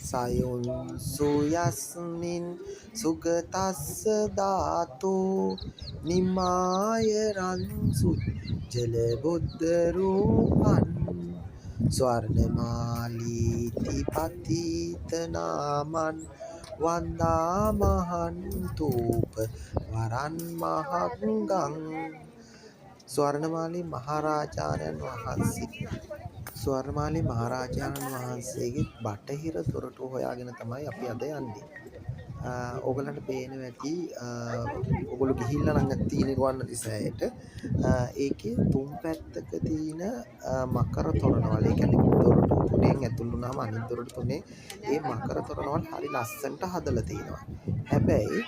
සයුන් සුයස්මින් සුගතස්ස ධාතෝ නිමාය රන්සු ජල බුද්ධ රූපන් ස්වර්ණමාලීති පතිත නාමන් වන්දා මහන්තූප වරන් මහත්ගං. ස්වර්ණමාලී මහරජාණන් වහන්සේ වහන්සේගේ බටහිර දොරටුව හොයාගෙන තමයි අපි අද යන්නේ. ඕගලන්ට පේනවා ඇති ඔගොල්ලෝ ගිහිල්ලා නම් තියෙන රුවන්වැලිසෑයට ඒකේ තුන් පැත්තක තියෙන මකර තොරණවල ඒ කියන්නේ දොරටු තුනෙන් ඇතුල් වුණාම අනිත් දොරටු තුනේ ඒ මකර තොරණවල හරි ලස්සනට හදලා තියෙනවා. හැබැයි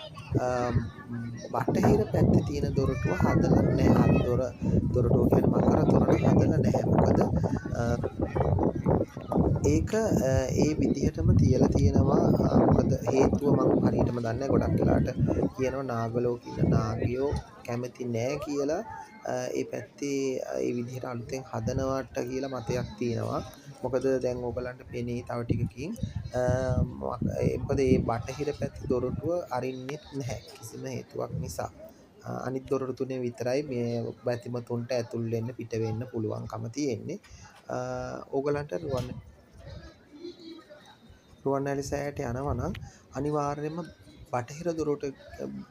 බටහිර පැත්තේ තියෙන දොරටුව හදලා නැහැ. දොරටුව කියන්නේ මකර තොරණ හදලා නැහැ. මොකද ඒක ඒ විදිහටම තියලා තියෙනවා. මොකද හේතුව මම හරියටම දන්නේ නැහැ. ගොඩක් වෙලාට කියනවා නාගලෝක ඉන්න නාගයෝ කැමති නැහැ කියලා ඒ පැත්තේ ඒ විදිහට අලුතෙන් හදනවට කියලා මතයක් තියෙනවා. මොකද දැන් ඕගලන්ට පෙනේ තව ටිකකින් මොකද මේ බටහිර පැත්තේ දොරටුව අරින්නෙත් නැහැ කිසිම හේතුවක් නිසා. අනිත් දොරටු තුනේ විතරයි මේ බැතිමතුන්ට ඇතුල් වෙන්න පිට වෙන්න පුළුවන්කම තියෙන්නේ. ඕගලන්ට රුවන්වැලිසෑයට යනවා නම් අනිවාර්යයෙන්ම බටහිර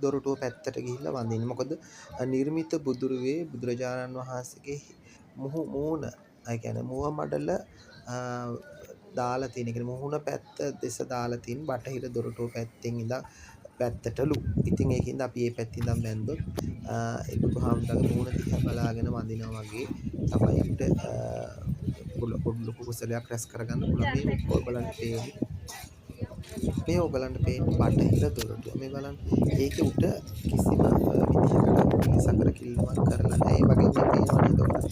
දොරටුව පැත්තට ගිහිල්ලා වඳින්න. මොකද නිර්මිත බුදුරුවේ බුදුරජාණන් වහන්සේගේ මුහුණ ඒ කියන්නේ මුව මඩල දාලා තියෙන. ඒ කියන්නේ මුහුණ පැත්ත දෙස දාලා තියෙන බටහිර දොරටුව පැත්තෙන් ඉඳන් පැත්තටලු. ඉතින් ඒකින්ද අපි මේ පැත්තෙන් ඉඳන් බැන්දොත් ඒ බුදුහාමුදුරගේ මුහුණ දිහා බලාගෙන වඳිනවා වගේ තමයි අපිට ලොකු කුසලයක් රැස් කරගන්න පුළුවන්. මේ ඕගලන්ට පේන්නේ බටහිර දොරටුව. මේ බලන්න. ඒකේ උඩ කිසිම විදිහකට සකර කිල්ලමක් කරලා නැහැ. ඒ වගේ මේ පේනවා නේද ඔයාලා?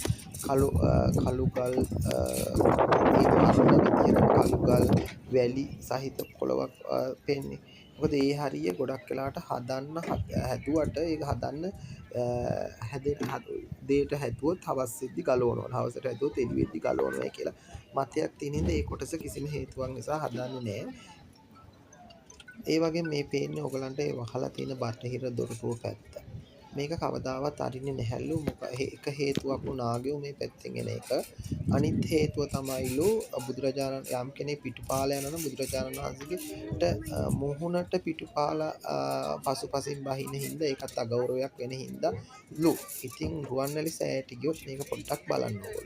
කළු ගල් ඒ වර්ණ විදිහට කළු ගල් වැලි සහිත පොළවක් පේන්නේ. මොකද ඒ හරිය ගොඩක් වෙලාවට හැදුවට ඒක හදන්න දෙයට හැදුවොත් හවස් වෙද්දි ගලවනවා. හවසට හැදුවොත් එළි වෙද්දි ගලවනවා කියලා මතයක් තියෙන හින්දා ඒ කොටස කිසිම හේතුවක් නිසා හදන්නේ නැහැ. ඒ වගේ මේ පේන්නේ ඔයගලන්ට ඒ වහලා තියෙන බටහිර දොරටුව පැත්ත. මේක කවදාවත් අරින්නේ නැහැලු. එක හේතුවක් නාගයෝ මේ පැත්තෙන් එන එක. අනිත් හේතුව තමයිලු බුදුරජාණන් යම් කෙනෙක් පිටුපාලා යනවා නම් බුදුරජාණන් වහන්සේට මුහුණට පිටුපාලා පසුපසින් බහින හින්දා ඒකත් අගෞරවයක් වෙන හින්දා ලු. ඉතින් රුවන්වැලිසෑයට ගියොත් මේක පොඩ්ඩක් බලන්න ඕනේ.